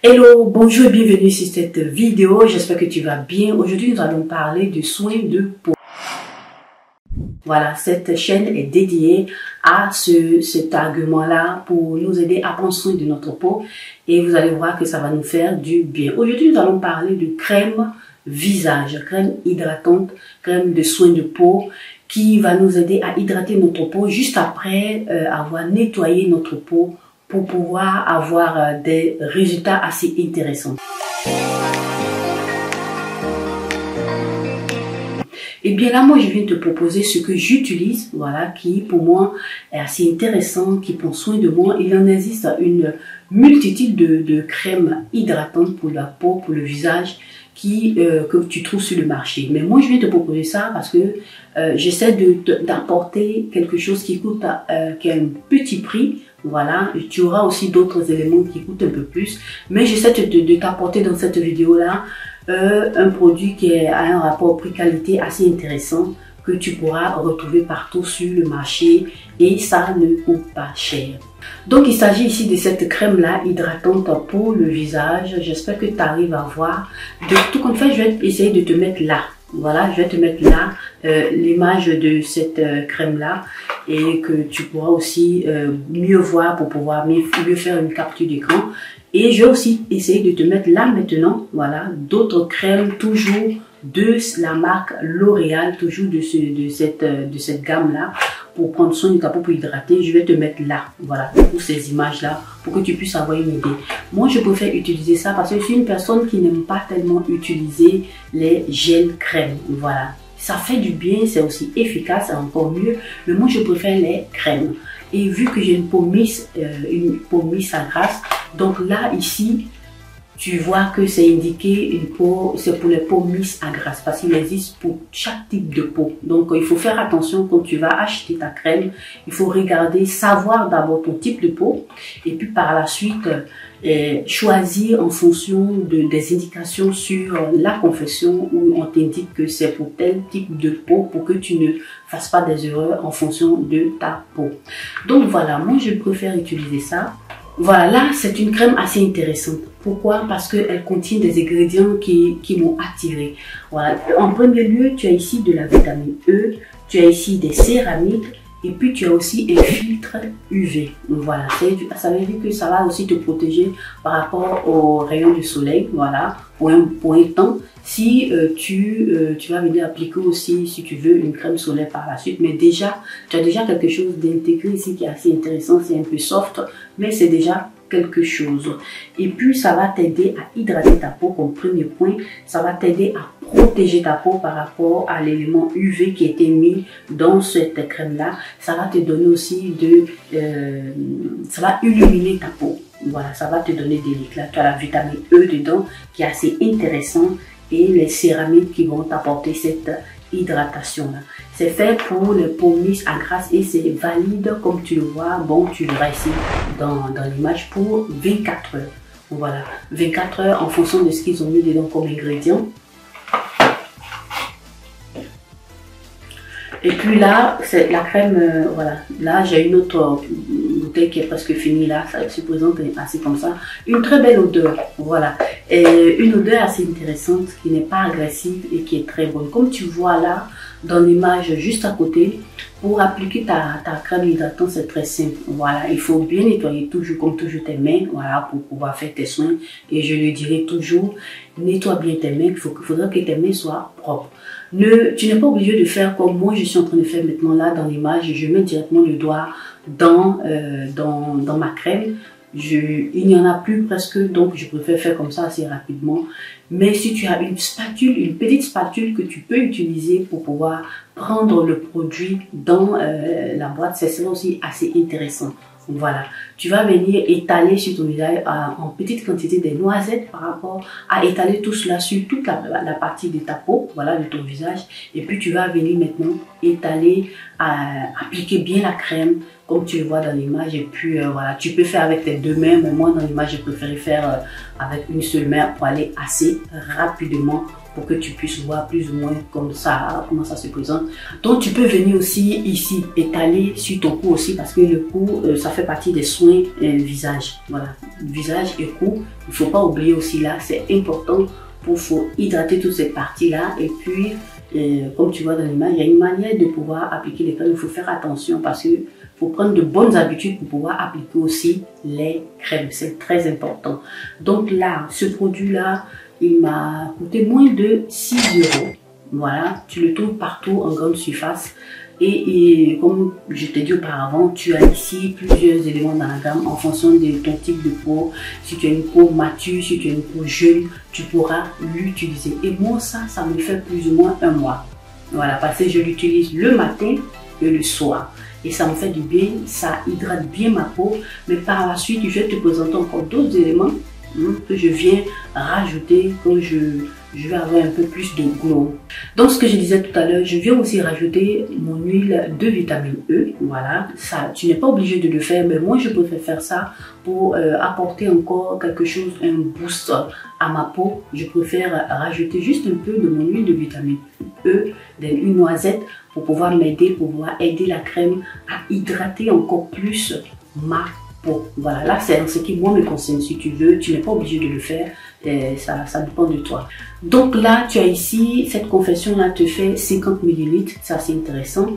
Hello, bonjour et bienvenue sur cette vidéo. J'espère que tu vas bien. Aujourd'hui, nous allons parler de soins de peau. Voilà, cette chaîne est dédiée à cet argument-là pour nous aider à prendre soin de notre peau. Et vous allez voir que ça va nous faire du bien. Aujourd'hui, nous allons parler de crème visage, crème hydratante, crème de soin de peau qui va nous aider à hydrater notre peau juste après avoir nettoyé notre peau pour pouvoir avoir des résultats assez intéressants. Et bien là, moi, je viens te proposer ce que j'utilise, voilà, qui pour moi est assez intéressant, qui prend soin de moi. Il en existe une multitude de crèmes hydratantes pour la peau, pour le visage, que tu trouves sur le marché. Mais moi, je viens te proposer ça parce que j'essaie d'apporter quelque chose qui coûte, qui a un petit prix. Voilà, tu auras aussi d'autres éléments qui coûtent un peu plus. Mais j'essaie de t'apporter dans cette vidéo-là un produit qui a un rapport prix-qualité assez intéressant que tu pourras retrouver partout sur le marché et ça ne coûte pas cher. Donc il s'agit ici de cette crème là hydratante pour le visage. J'espère que tu arrives à voir. De tout compte fait, je vais essayer de te mettre là. Voilà, je vais te mettre là l'image de cette crème là et que tu pourras aussi mieux voir pour pouvoir mieux faire une capture d'écran. Et je vais aussi essayer de te mettre là maintenant, voilà, d'autres crèmes toujours de la marque L'Oréal, toujours de cette gamme-là, pour prendre soin de ta peau, pour hydrater. Je vais te mettre là, voilà, pour ces images-là, pour que tu puisses avoir une idée. Moi, je préfère utiliser ça parce que je suis une personne qui n'aime pas tellement utiliser les gels crèmes, voilà. Ça fait du bien, c'est aussi efficace, c'est encore mieux, mais moi, je préfère les crèmes. Et vu que j'ai une peau mince à grasse, donc là, ici, tu vois que c'est indiqué une peau, c'est pour les peaux minces à grasse parce qu'il existe pour chaque type de peau. Donc, il faut faire attention quand tu vas acheter ta crème. Il faut regarder, savoir d'abord ton type de peau et puis par la suite, choisir en fonction des indications sur la confection où on t'indique que c'est pour tel type de peau pour que tu ne fasses pas des erreurs en fonction de ta peau. Donc, voilà, moi, je préfère utiliser ça. Voilà, là, c'est une crème assez intéressante. Pourquoi? Parce qu'elle contient des ingrédients qui m'ont attiré. Voilà. En premier lieu, tu as ici de la vitamine E, tu as ici des céramides et puis tu as aussi un filtre UV. Voilà, ça veut dire que ça va aussi te protéger par rapport aux rayons du soleil. Voilà, pour un temps. Si tu vas venir appliquer aussi, si tu veux, une crème solaire par la suite. Mais déjà, tu as déjà quelque chose d'intégré ici qui est assez intéressant. C'est un peu soft, mais c'est déjà quelque chose. Et puis, ça va t'aider à hydrater ta peau comme premier point. Ça va t'aider à protéger ta peau par rapport à l'élément UV qui a été mis dans cette crème-là. Ça va te donner aussi ça va illuminer ta peau. Voilà, ça va te donner de l'éclat. Tu as la vitamine E dedans qui est assez intéressant et les céramides qui vont t'apporter cette hydratation-là. C'est fait pour les peaux minces à grasse et c'est valide comme tu le vois. Bon, tu le verras ici dans l'image pour 24 heures. Voilà, 24 heures en fonction de ce qu'ils ont mis dedans comme ingrédients. Et puis là, c'est la crème, voilà. Là, j'ai une autre bouteille qui est presque finie là. Ça se présente ainsi comme ça. Une très belle odeur, voilà. Et une odeur assez intéressante qui n'est pas agressive et qui est très bonne. Comme tu vois là, dans l'image juste à côté, pour appliquer ta crème hydratante, c'est très simple. Voilà, il faut bien nettoyer toujours, comme toujours, tes mains, voilà, pour pouvoir faire tes soins. Et je le dirai toujours, nettoie bien tes mains. Il faudra que tes mains soient propres. Tu n'es pas obligé de faire comme moi je suis en train de faire maintenant là dans l'image. Je mets directement le doigt dans ma crème. Il n'y en a plus presque, donc je préfère faire comme ça assez rapidement. Mais si tu as une spatule, une petite spatule que tu peux utiliser pour pouvoir prendre le produit dans la boîte, c'est aussi assez intéressant. Voilà, tu vas venir étaler sur ton visage en petite quantité des noisettes par rapport à étaler tout cela sur toute la partie de ta peau, voilà, de ton visage. Et puis tu vas venir maintenant étaler, appliquer bien la crème comme tu le vois dans l'image. Et puis voilà, tu peux faire avec tes deux mains, mais moi dans l'image je préférais faire avec une seule main pour aller assez rapidement pour que tu puisses voir plus ou moins comme ça, comment ça se présente. Donc tu peux venir aussi ici étaler sur ton cou aussi, parce que le cou ça fait partie des soins visage. Voilà, visage et cou, il faut pas oublier aussi là, c'est important pour faut hydrater toute cette partie là. Et puis comme tu vois dans l'image, il y a une manière de pouvoir appliquer les crèmes. Il faut faire attention parce que faut prendre de bonnes habitudes pour pouvoir appliquer aussi les crèmes. C'est très important. Donc là, ce produit-là, il m'a coûté moins de 6 €. Voilà, tu le trouves partout en grande surface. Et comme je t'ai dit auparavant, tu as ici plusieurs éléments dans la gamme en fonction de ton type de peau. Si tu as une peau mature, si tu as une peau jeune, tu pourras l'utiliser. Et moi, ça me fait plus ou moins un mois. Voilà, parce que je l'utilise le matin et le soir. Et ça me fait du bien, ça hydrate bien ma peau. Mais par la suite, je vais te présenter encore d'autres éléments que je viens rajouter quand je vais avoir un peu plus de glow. Donc ce que je disais tout à l'heure, je viens aussi rajouter mon huile de vitamine E. Voilà, ça, tu n'es pas obligé de le faire, mais moi je préfère faire ça pour apporter encore quelque chose, un boost à ma peau. Je préfère rajouter juste un peu de mon huile de vitamine E, une noisette, pour pouvoir m'aider, pour pouvoir aider la crème à hydrater encore plus ma peau. Voilà, là c'est ce qui moi me concerne. Si tu veux, tu n'es pas obligé de le faire, ça dépend de toi. Donc là tu as ici, cette confection là te fait 50 ml, ça c'est intéressant.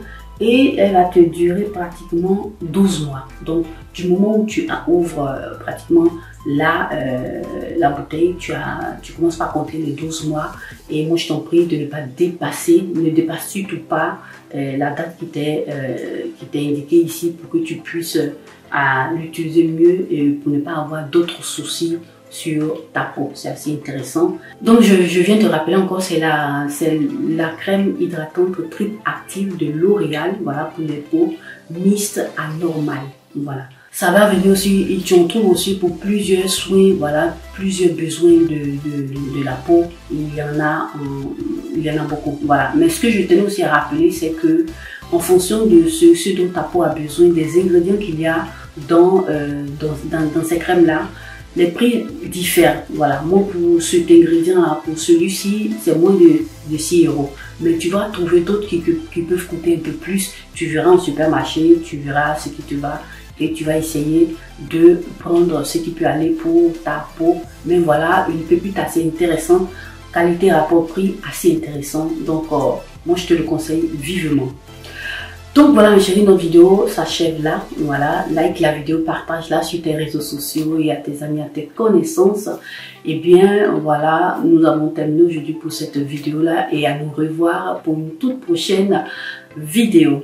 Et elle va te durer pratiquement 12 mois. Donc du moment où tu ouvres pratiquement la bouteille, tu commences par compter les 12 mois. Et moi je t'en prie de ne pas dépasser, ne dépasse surtout pas la date qui t'est indiquée ici pour que tu puisses l'utiliser mieux et pour ne pas avoir d'autres soucis sur ta peau. C'est assez intéressant. Donc je viens te rappeler encore, c'est la crème hydratante triple active de L'Oréal, voilà, pour les peaux mixtes à normales. Voilà, ça va venir aussi, et tu en trouves aussi pour plusieurs soins, voilà, plusieurs besoins de la peau. Il y en a beaucoup, voilà. Mais ce que je tenais aussi à rappeler, c'est que en fonction de ce dont ta peau a besoin, des ingrédients qu'il y a dans ces crèmes là, les prix diffèrent. Voilà, moi pour cet ingrédient là, pour celui-ci, c'est moins de 6 €. Mais tu vas trouver d'autres qui peuvent coûter un peu plus. Tu verras en supermarché, tu verras ce qui te va et tu vas essayer de prendre ce qui peut aller pour ta peau. Mais voilà, une pépite assez intéressante, qualité rapport prix assez intéressant. Donc moi je te le conseille vivement. Donc voilà mes chéris, notre vidéo s'achève là. Voilà, like la vidéo, partage-la sur tes réseaux sociaux et à tes amis, à tes connaissances. Et bien voilà, nous avons terminé aujourd'hui pour cette vidéo là et à nous revoir pour une toute prochaine vidéo.